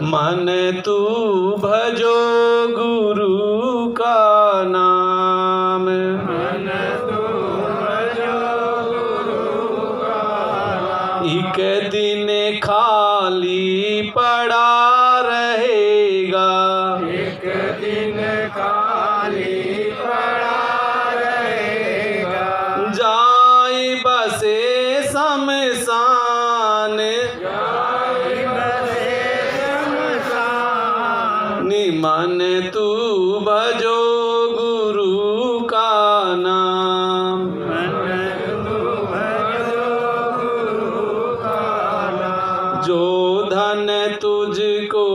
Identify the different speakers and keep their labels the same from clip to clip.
Speaker 1: मन तू भजो गुरु का नाम,
Speaker 2: मन तू भजो गुरु का नाम।
Speaker 1: एक दिन खाली पड़ा रहेगा,
Speaker 2: एक दिन खाली पड़ा रहेगा।
Speaker 1: जाए बसे शमशान,
Speaker 2: जाए बसे शमशान।
Speaker 1: मन तू भजो गुरु का नाम,
Speaker 2: मन तू भजो गुरु का नाम।
Speaker 1: जो धन तुझको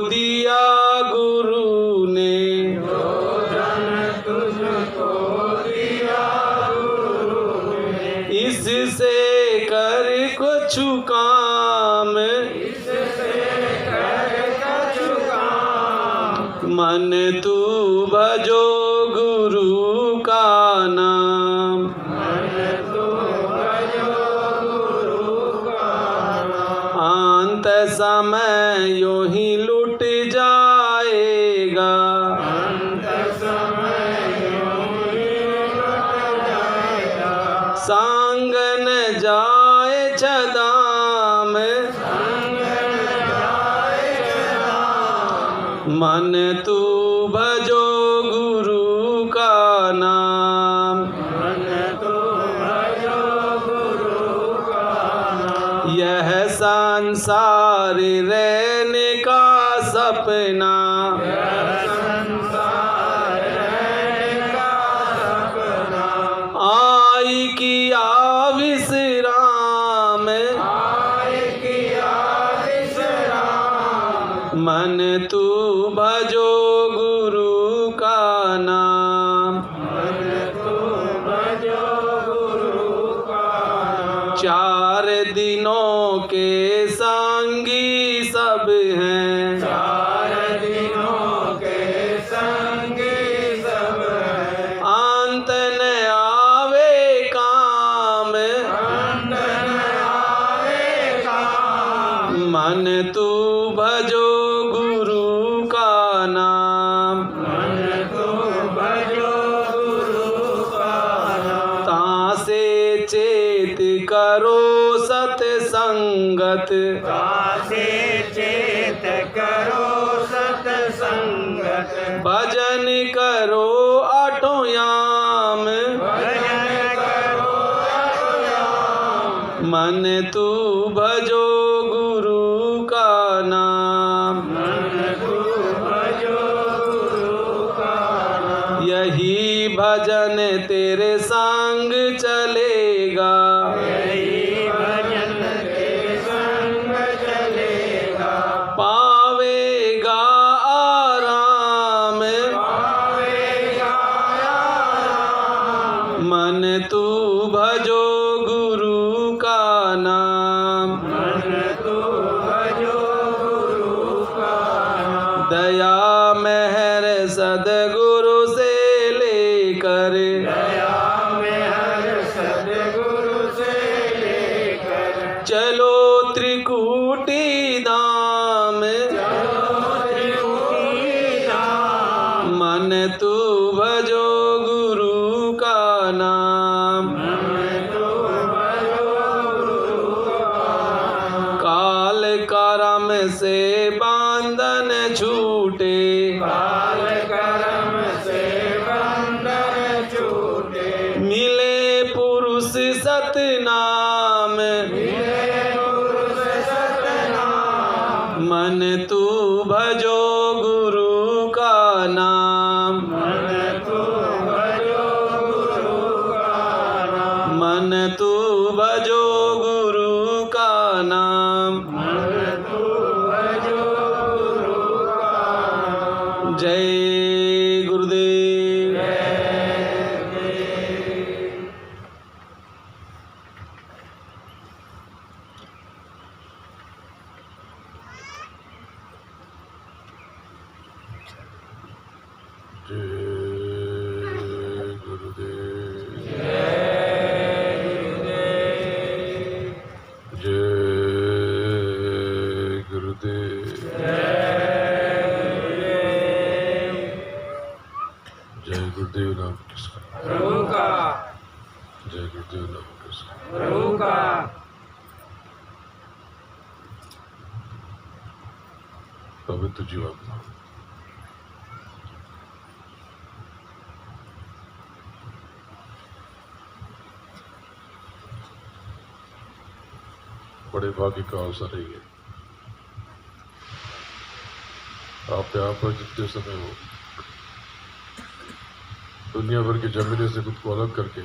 Speaker 1: दिया गुरु ने,
Speaker 2: जो धन तुझको दिया गुरु ने।
Speaker 1: इससे कर कुछ काम,
Speaker 2: इससे कर कछु काम।
Speaker 1: मन तू भजो गुरु का नाम,
Speaker 2: मन तू भजो गुरु का नाम।
Speaker 1: अंत समय यूं ही लुट जाएगा,
Speaker 2: अंत समय यूं ही लुट जाएगा।
Speaker 1: संग न जाए छदाम,
Speaker 2: संग जाए राम।
Speaker 1: मन तू भजो गुरु का नाम,
Speaker 2: मन तू भजो गुरु का नाम।
Speaker 1: यह संसार रहने का सपना,
Speaker 2: यह संसार रहने का सपना।
Speaker 1: आई किया विश्राम,
Speaker 2: आए किया विश्राम।
Speaker 1: मन तू भजो गुरु का नाम,
Speaker 2: मन तू भजो गुरु का नाम।
Speaker 1: 4 दिनों के संगी सब हैं,
Speaker 2: 4 दिनों के संगी सब हैं।
Speaker 1: अंत न आवे काम,
Speaker 2: अंत न आवे काम।
Speaker 1: मन तू भजो गुरु का नाम,
Speaker 2: मन तू भजो गुरु का नाम।
Speaker 1: तासे चेत करो सतसंगत,
Speaker 2: तासे चेत करो सतसंगत।
Speaker 1: भजन करो आठोयाम,
Speaker 2: भजन करो अठयाम।
Speaker 1: मन तू भजो गुरु का नाम,
Speaker 2: मन तू भजो गुरु का नाम।
Speaker 1: यही भजन तेरे संग चलेगा,
Speaker 2: यही भजन तेरे संग चलेगा।
Speaker 1: पावेगा आराम,
Speaker 2: पावेगा आराम।
Speaker 1: मन तू भजो गुरु का नाम,
Speaker 2: मन तू भजो गुरु का नाम।
Speaker 1: दया मेहर सदगुरु से लेकर,
Speaker 2: दया में हर सद्गुरु से लेकर।
Speaker 1: चलो त्रिकूटी धाम,
Speaker 2: चलो त्रिकूटी धाम।
Speaker 1: मन तू भजो गुरु का नाम,
Speaker 2: मन तू भजो गुरु का नाम।
Speaker 1: काल करम से बंधन छूटे,
Speaker 2: काल कर्म से बंधन छूटे।
Speaker 1: मिले पुरुष सतनाम,
Speaker 2: मिले पुरुष सतनाम।
Speaker 1: मन तू भजो गुरु का नाम,
Speaker 2: मन तू भजो गुरु का नाम।
Speaker 1: मन तू भजो गुरु का नाम।
Speaker 2: मन तू भजो गुरु का नाम।
Speaker 1: जय गुरुदेव। जय गुरुदेव।
Speaker 3: वासुदेव कृष्ण
Speaker 2: प्रभु का
Speaker 3: पवित्र जीवात्मा बड़े भाग्य का अवसर है ये। आप यहाँ पर जितने समय हो दुनिया भर के जमीने से खुद को अलग करके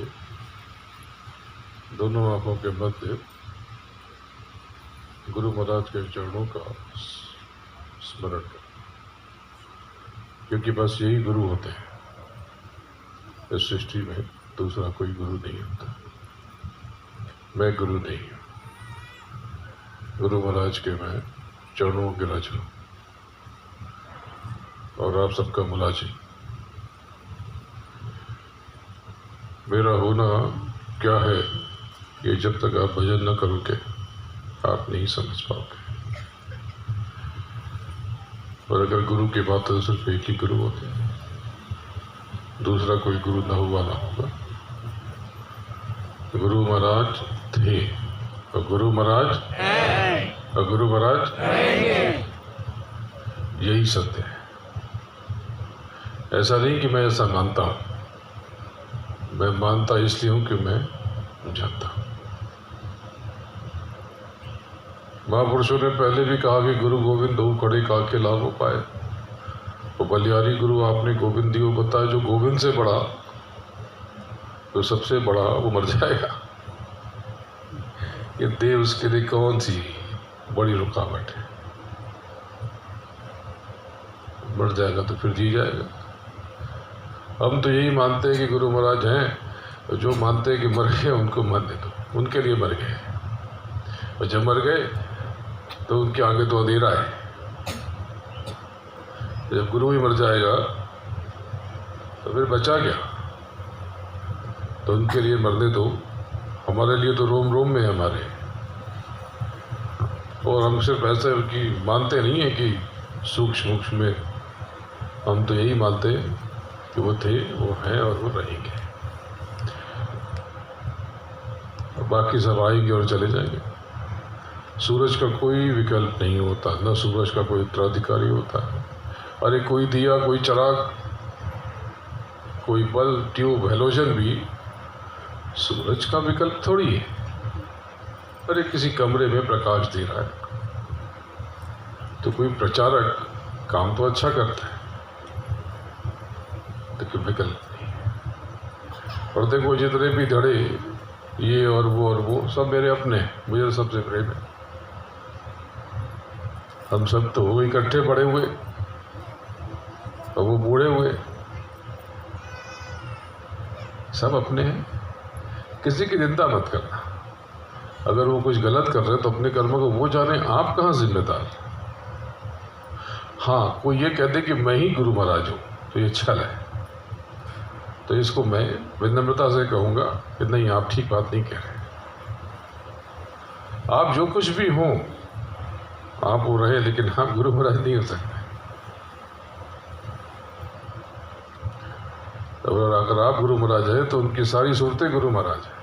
Speaker 3: दोनों आंखों के मध्य गुरु महाराज के चरणों का स्मरण कर, क्योंकि बस यही गुरु होते हैं इस सृष्टि में, दूसरा कोई गुरु नहीं होता। मैं गुरु नहीं हूँ, गुरु महाराज के मैं चरणों के राज हूँ और आप सबका मुलाजिम। मेरा होना क्या है ये जब तक आप भजन न करोगे आप नहीं समझ पाओगे। और अगर गुरु की बात तो सिर्फ एक ही गुरु होते हैं, दूसरा कोई गुरु न हुआ ना होगा। गुरु महाराज थे और गुरु महाराज
Speaker 2: है
Speaker 3: और गुरु महाराज
Speaker 2: रहेंगे।
Speaker 3: यही सत्य है। ऐसा नहीं कि मैं ऐसा मानता हूँ, मैं मानता इसलिए हूँ कि मैं जानता हूँ। महापुरुषों ने पहले भी कहा कि गुरु गोविंद दो खड़े काके लाभ हो पाए। तो बलियारी गुरु आपने गोविंद दियो बताया, जो गोविंद से बड़ा तो सबसे बड़ा वो मर जाएगा। ये देव उसके लिए कौन सी बड़ी रुकावट है, मर जाएगा तो फिर जी जाएगा। हम तो यही मानते हैं कि गुरु महाराज हैं, जो मानते हैं कि मर गए उनको मानने दो, उनके लिए मर गए। और जब मर गए तो उनके आगे तो अंधेरा है। जब गुरु ही मर जाएगा तो फिर बचा क्या, तो उनके लिए मरने दो। हमारे लिए तो रोम रोम में है हमारे, और हम सिर्फ ऐसे कि मानते नहीं है कि सूक्ष्म में, हम तो यही मानते हैं कि वो थे, वो हैं और वो रहेंगे। और बाकी सब आएंगे और चले जाएंगे। सूरज का कोई विकल्प नहीं होता, न सूरज का कोई उत्तराधिकारी होता है। अरे कोई दिया, कोई चिराग, कोई बल्ब, ट्यूब, हेलोजन भी सूरज का विकल्प थोड़ी है। अरे किसी कमरे में प्रकाश दे रहा है तो कोई प्रचारक काम तो अच्छा करता है, लेकिन विकल्प नहीं। और देखो जितने भी धड़े ये और वो सब मेरे अपने हैं, मुझे सबसे प्रेम है। हम सब तो इकट्ठे पड़े हुए और वो बूढ़े हुए, सब अपने हैं। किसी की निंदा मत करना। अगर वो कुछ गलत कर रहे हैं तो अपने कर्मों को वो जाने, आप कहाँ जिम्मेदार। हाँ, कोई ये कह दे कि मैं ही गुरु महाराज हूँ तो ये छल है, तो इसको मैं विनम्रता से कहूँगा कि नहीं, आप ठीक बात नहीं कह रहे। आप जो कुछ भी हों आप वो रहे, लेकिन आप गुरु महाराज नहीं हो सकते। अगर आप गुरु महाराज हैं तो उनकी सारी सूरतें गुरु महाराज हैं।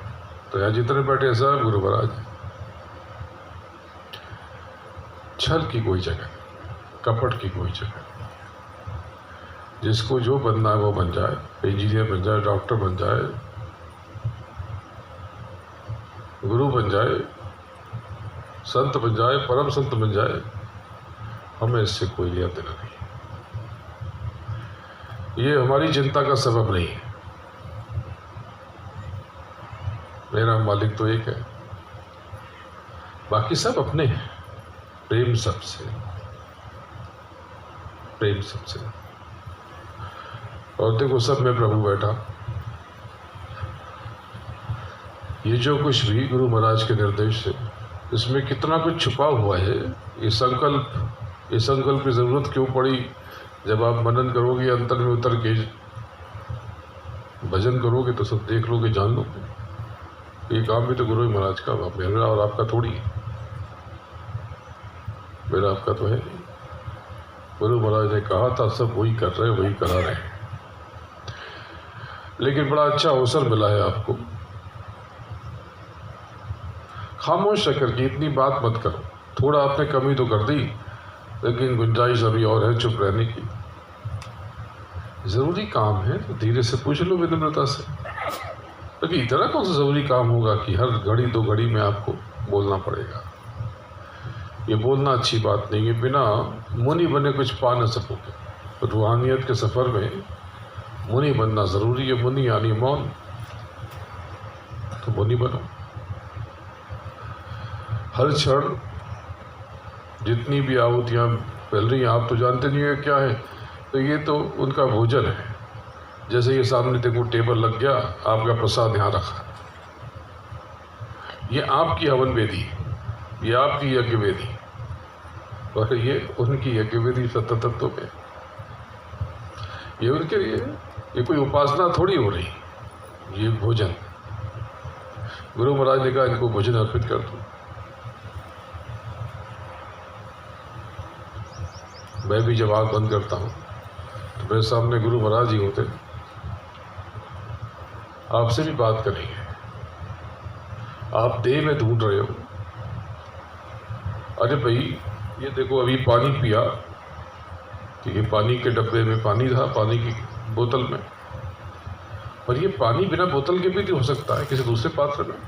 Speaker 3: तो यहाँ जितने बैठे हैं सब गुरु महाराज हैं। छल की कोई जगह, कपट की कोई जगह। जिसको जो बनना है वो बन जाए, इंजीनियर बन जाए, डॉक्टर बन जाए, गुरु बन जाए, संत बन जाए, परम संत बन जाए, हमें इससे कोई लिया देना नहीं। ये हमारी चिंता का सबब नहीं है। मेरा मालिक तो एक है, बाकी सब अपने हैं। प्रेम सबसे, प्रेम सबसे। और देखो सब में प्रभु बैठा। ये जो कुछ भी गुरु महाराज के निर्देश से, इसमें कितना कुछ छुपा हुआ है। ये संकल्प की ज़रूरत क्यों पड़ी? जब आप मनन करोगे, अंतर में उतर के भजन करोगे तो सब देख लोगे, जान लोगे। ये काम भी तो गुरु महाराज का, मेरा और आपका थोड़ी है। मेरा आपका तो है नहीं। गुरु महाराज ने कहा था, सब वही कर रहे, वही करा रहे हैं। लेकिन बड़ा अच्छा अवसर मिला है आपको खामोश रह करके इतनी बात मत करो। थोड़ा आपने कमी तो कर दी, लेकिन गुंजाइश अभी और है चुप रहने की। ज़रूरी काम है तो धीरे से पूछ लो विनम्रता से। लेकिन इतना कौन सा ज़रूरी काम होगा कि हर घड़ी दो घड़ी में आपको बोलना पड़ेगा। ये बोलना अच्छी बात नहीं है। बिना मुनि बने कुछ पा न सकोगे। तो रूहानियत के सफ़र में मुनि बनना ज़रूरी है। मुनि यानी मौन, तो मुनि बनो। हर क्षण जितनी भी आहुतियाँ मिल रही हैं, आप तो जानते नहीं है क्या है, तो ये तो उनका भोजन है। जैसे ये सामने देखो टेबल लग गया, आपका प्रसाद यहाँ रखा, ये आपकी हवन वेदी, ये आपकी यज्ञ वेदी, और ये उनकी यज्ञ वेदी सत्य तत्व में। ये उनके लिए ये कोई उपासना थोड़ी हो रही, ये भोजन। गुरु महाराज ने कहा इनको भोजन अर्पित कर दो। मैं भी जब आँख बंद करता हूँ तो मेरे सामने गुरु महाराज जी होते, आपसे भी बात करेंगे। आप देह में ढूंढ रहे हो, अरे भाई ये देखो अभी पानी पिया, तो ये पानी के डब्बे में पानी था, पानी की बोतल में, पर ये पानी बिना बोतल के भी नहीं हो सकता है। किसी दूसरे पात्र में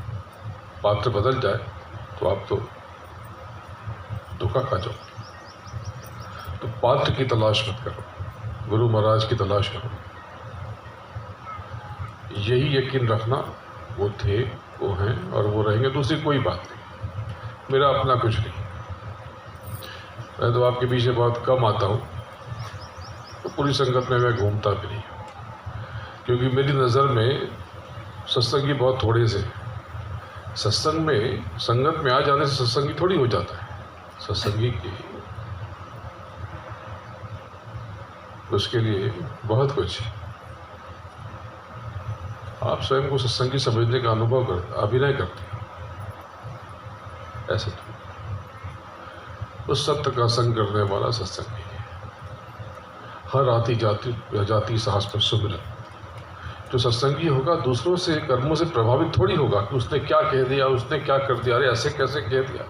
Speaker 3: पात्र बदल जाए तो आप तो धोखा खा जाओ। तो पात्र की तलाश मत करो, गुरु महाराज की तलाश करो। यही यकीन रखना, वो थे, वो हैं और वो रहेंगे, दूसरी कोई बात नहीं। मेरा अपना कुछ नहीं। मैं तो आपके पीछे बहुत कम आता हूँ, तो पूरी संगत में मैं घूमता भी नहीं, क्योंकि मेरी नज़र में सत्संगी बहुत थोड़े से। सत्संग में, संगत में आ जाने से सत्संगी थोड़ी हो जाता है। सत्संगी की उसके लिए बहुत कुछ। आप स्वयं को सत्संगी समझने का अनुभव करते, अभिनय करते, ऐसे तो उस सत्य का संग करने वाला सत्संगी है। हर आती जाती साहस पर सुमिरन। जो सत्संगी होगा दूसरों से, कर्मों से प्रभावित थोड़ी होगा कि उसने क्या कह दिया, उसने क्या कर दिया, अरे ऐसे कैसे कह दिया,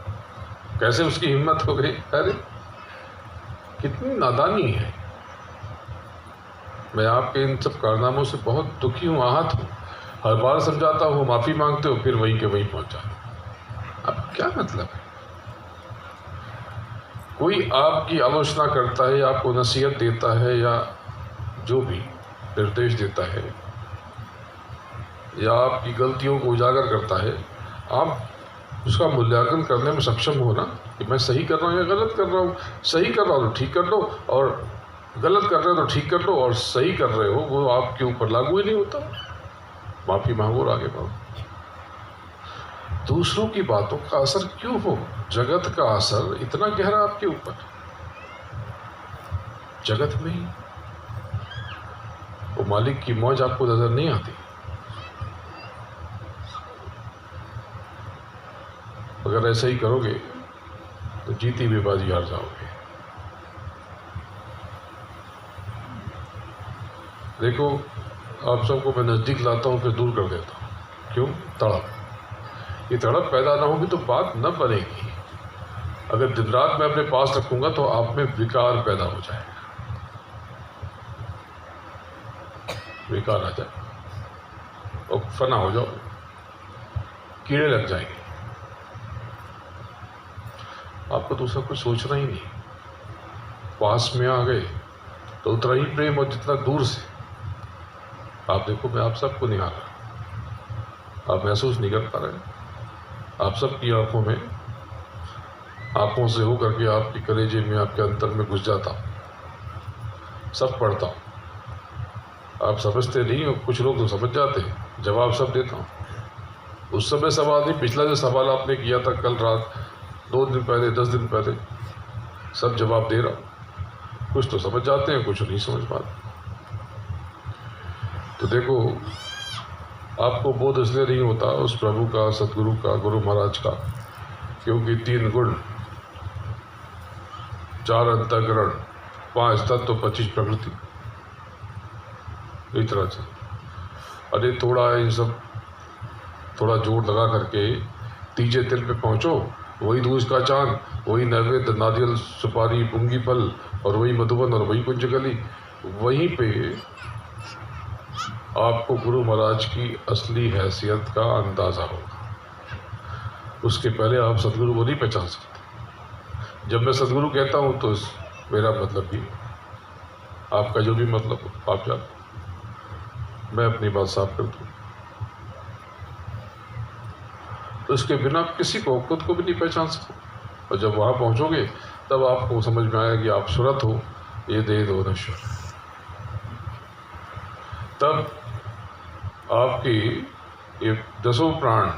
Speaker 3: कैसे उसकी हिम्मत हो गई, अरे कितनी नादानी है। मैं आपके इन सब कारनामों से बहुत दुखी हूँ, आहत हूँ। हर बार समझाता हूँ, माफ़ी मांगते हो, फिर वहीं के वहीं पहुँच जाते। अब क्या मतलब है? कोई आपकी आलोचना करता है, आपको नसीहत देता है, या जो भी निर्देश देता है, या आपकी गलतियों को उजागर करता है, आप उसका मूल्यांकन करने में सक्षम हो ना, कि मैं सही कर रहा हूँ या गलत कर रहा हूँ। सही कर रहा हूँ तो ठीक कर लो, और गलत कर रहे हो तो ठीक कर लो, और सही कर रहे हो वो आपके ऊपर लागू ही नहीं होता। माफ़ी मांगो और आगे बढ़ो। दूसरों की बातों का असर क्यों हो? जगत का असर इतना गहरा आपके ऊपर, जगत में ही वो मालिक की मौज आपको नजर नहीं आती। अगर ऐसा ही करोगे तो जीती हुई बाजी हार जाओगे। देखो, आप सबको मैं नज़दीक लाता हूँ फिर दूर कर देता हूँ। क्यों? तड़प। ये तड़प पैदा ना होगी तो बात न बनेगी। अगर दिन रात मैं अपने पास रखूँगा तो आप में विकार पैदा हो जाएगा, विकार आ जाए और फना हो जाओ, कीड़े लग जाएंगे। आपको दूसरा कुछ सोचना ही नहीं। पास में आ गए तो उतना ही प्रेम, और जितना दूर से आप देखो, मैं आप सबको निहार रहा, आप महसूस नहीं कर पा रहे। आप सबकी आंखों में, आंखों से हो करके आपकी कलेजे में, आपके अंतर में घुस जाता हूँ, सब पढ़ता हूँ। आप समझते नहीं हो, कुछ लोग तो समझ जाते हैं, जवाब सब देता हूँ। उस समय सवाल नहीं, पिछला जो सवाल आपने किया था कल रात, 2 दिन पहले, 10 दिन पहले, सब जवाब दे रहा हूँ। कुछ तो समझ जाते हैं, कुछ नहीं समझ पाते। तो देखो, आपको बोध इसलिए नहीं होता उस प्रभु का, सतगुरु का, गुरु महाराज का, क्योंकि 3 गुण, 4 अंतःकरण, 5 तत्व, 25 प्रकृति, इस तरह से। अरे थोड़ा इन सब, थोड़ा जोर लगा करके तीजे तिल पे पहुँचो, वही दूज का चांद, वही नैवेद्य नारियल सुपारी पुंगी फल और वही मधुबन और वही कुंजगली, वहीं पे आपको गुरु महाराज की असली हैसियत का अंदाज़ा होगा। उसके पहले आप सदगुरु को नहीं पहचान सकते। जब मैं सदगुरु कहता हूँ तो मेरा मतलब भी, आपका जो भी मतलब हो आप जानो, मैं अपनी बात साफ कर दूँ। तो इसके बिना किसी को, खुद को भी नहीं पहचान सकते। और जब वहाँ पहुँचोगे तब आपको समझ में आएगा कि आप सुरत हो, ये देह दो नश्वर। तब आपकी ये 10 प्राण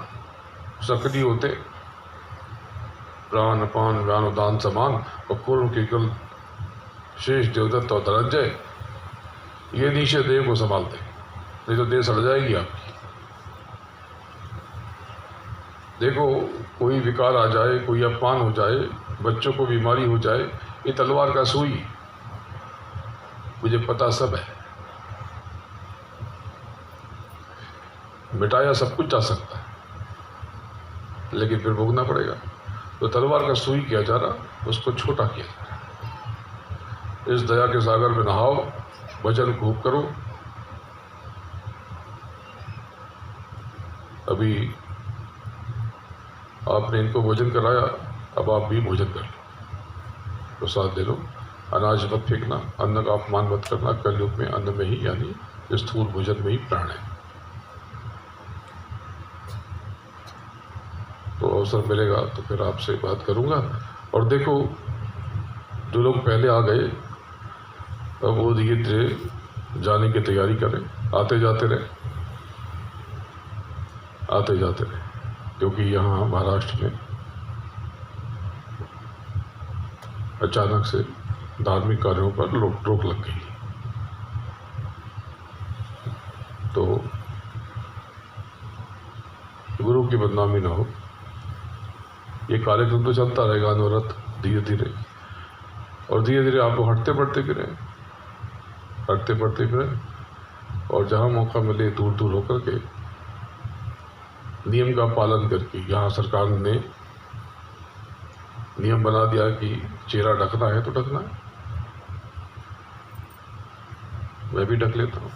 Speaker 3: सक्रिय होते, प्राण अपान व्यान उदान समान और पूर्व के कुल शेष देवदत्त और धनंजय, ये नीचे देह को संभालते, नहीं तो देह सड़ जाएगी आपकी। देखो, कोई विकार आ जाए, कोई अपमान हो जाए, बच्चों को बीमारी हो जाए, ये तलवार का सुई, मुझे पता सब है। मिटाया सब कुछ जा सकता है, लेकिन फिर भोगना पड़ेगा। तो तलवार का सुई किया जा रहा, उसको छोटा किया जा रहा। इस दया के सागर में नहाओ, भजन खूब करो। अभी आपने इनको भोजन कराया, अब आप भी भोजन कर लो, प्रसाद दे लो। अनाज मत फेंकना, अन्न का अपमान मत करना। कलयुग में अन्न में ही, यानी स्थूल भोजन में ही प्राण है। तो अवसर मिलेगा तो फिर आपसे बात करूंगा। और देखो, जो लोग पहले आ गए, अब वो धीरे धीरे जाने की तैयारी करें, आते जाते रहे, आते जाते रहे, क्योंकि यहाँ महाराष्ट्र में अचानक से धार्मिक कार्यों पर रोक लग गई। तो गुरु की बदनामी ना हो। ये कार्यक्रम तो चलता रहेगा अनवरत, धीरे धीरे, और धीरे धीरे आपको हटते पड़ते फिरें, हटते पड़ते फिरें, और जहाँ मौका मिले दूर दूर होकर के नियम का पालन करके। यहाँ सरकार ने नियम बना दिया कि चेहरा ढकना है तो ढकना है, मैं भी ढक लेता हूँ।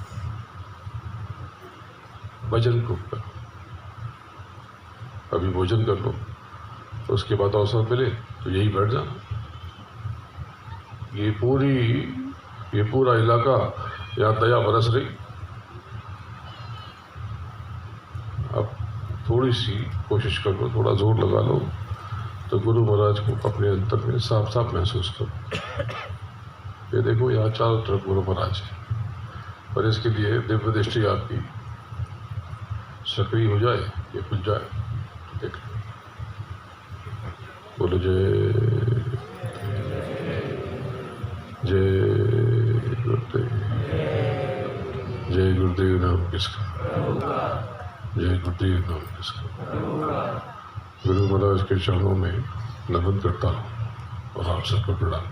Speaker 3: भजन खूब करो, अभी भोजन कर लो, उसके बाद अवसर मिले तो यही बैठ जाना। ये पूरा इलाका यहाँ दया बरस रही। अब थोड़ी सी कोशिश कर लो, थोड़ा जोर लगा लो, तो गुरु महाराज को अपने अंतर में साफ साफ महसूस करो। ये देखो, यहाँ चारों तरफ गुरु महाराज है, और इसके लिए दिव्य दृष्टि आपकी सक्रिय हो जाए, ये खुल जाए, देख लो। बोलो जय जय गुरुदेव, जय गुरुदेव नाम किसका, जय गुरुदेव नाम किसका। गुरु महाराज के चरणों में नमन करता हूँ और आप सबको प्रणाम।